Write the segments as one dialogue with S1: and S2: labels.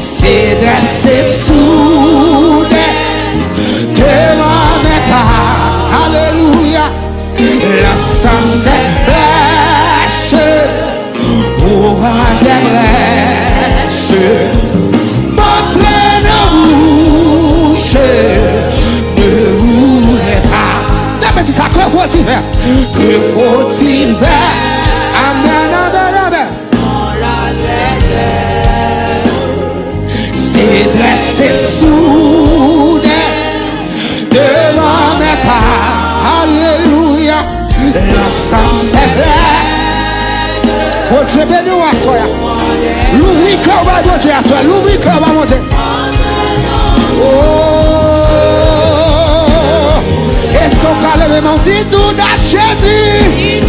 S1: C'est dressé soudain devant mes pas. Alléluia. La sans brèche pour des brèches. Montrez nos bouches, ne vous pas. N'importe ça, que faut-il faire? Que faut-il faire? Amen, amen, amen. C'est dressé soudain devant mes pas. Alléluia. L'encens est plein. Bon Dieu béni à soi. L'ouvrir cœur va monter à soi. L'ouvrir cœur va monter. Oh, est-ce qu'on va lever mon dit tout à Jésus?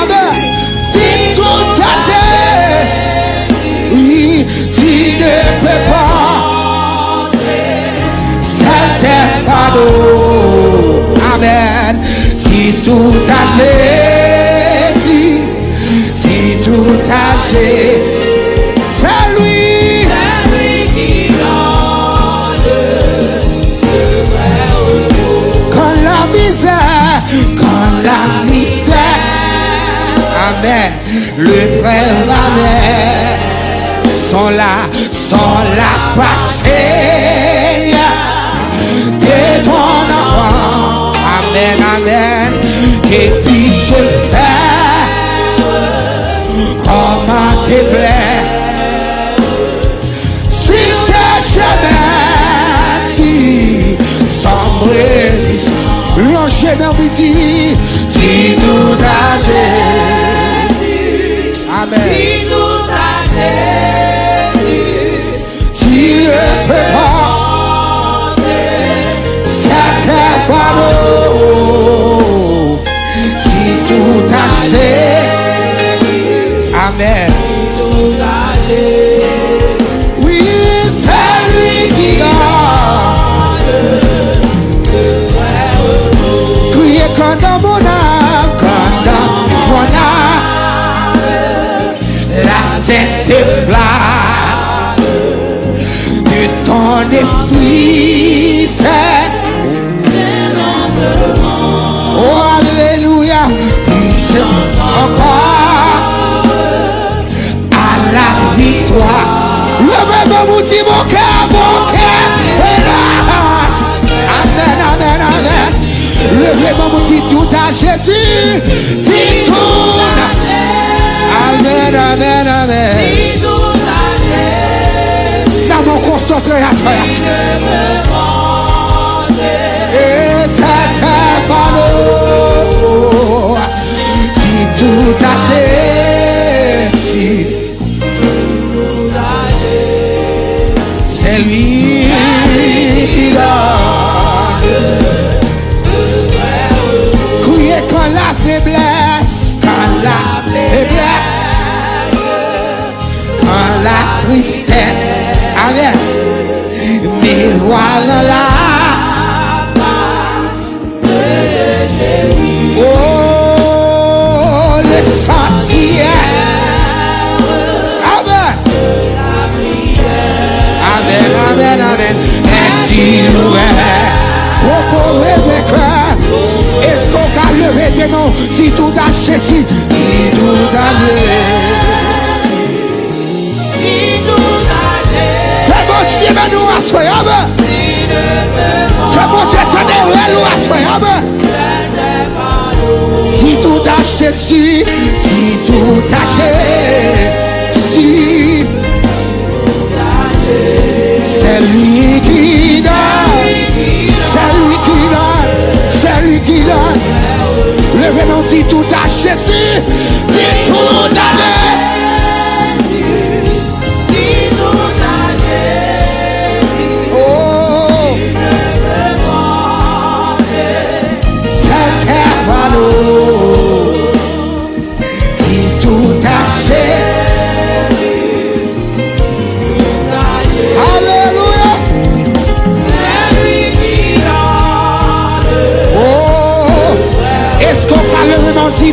S1: Amen. Dis tout à Jésus. Oui, tu ne peux pas. C'était pas d'eau. Amen. Dis tout à Jésus. Dis tout à Jésus. C'est lui. C'est lui qui donne le vrai. Quand la misère, amen, le frère, la mère sont là, passés de ton enfant, amen, amen, et puis je fais comment te plaît, si ce chemin-ci sombre, l'enchaînement dit, dis-nous à Jésus, amen. Dis-nous à Jésus, tu ne peux pas, c'était pas l'eau, dis-nous à Jésus, amen. Oui, c'est lui qui donne. Criez quand dans mon âme, la sainte flamme de ton esprit, c'est oh alléluia, puis encore à la victoire. Levez-moi, vous dites mon cœur, hélas. Amen, amen, amen. Levez-moi, vous dites tout à Jésus, dis tout. Amen, amen, amen. Dans mon concentré à soi. Et c'était pas l'eau. Dis tout à Jésus. C'est lui qui donne. Criez quand la faiblesse, quand la tristesse, amen, mais voilà là, oh, le sentier, amen, amen, amen, amen, et si nous est-ce qu'on va lever des noms, si tout a Jésus, si tout a Jésus. Que bon Dieu nous assoyons. Que bon Dieu nous assoyons. Si tout a Jésus, si tout a Jésus, c'est lui qui donne, c'est lui qui donne, c'est lui qui donne. Levez-nous, dit tout à Jésus, dit tout à Jésus.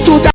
S1: Tout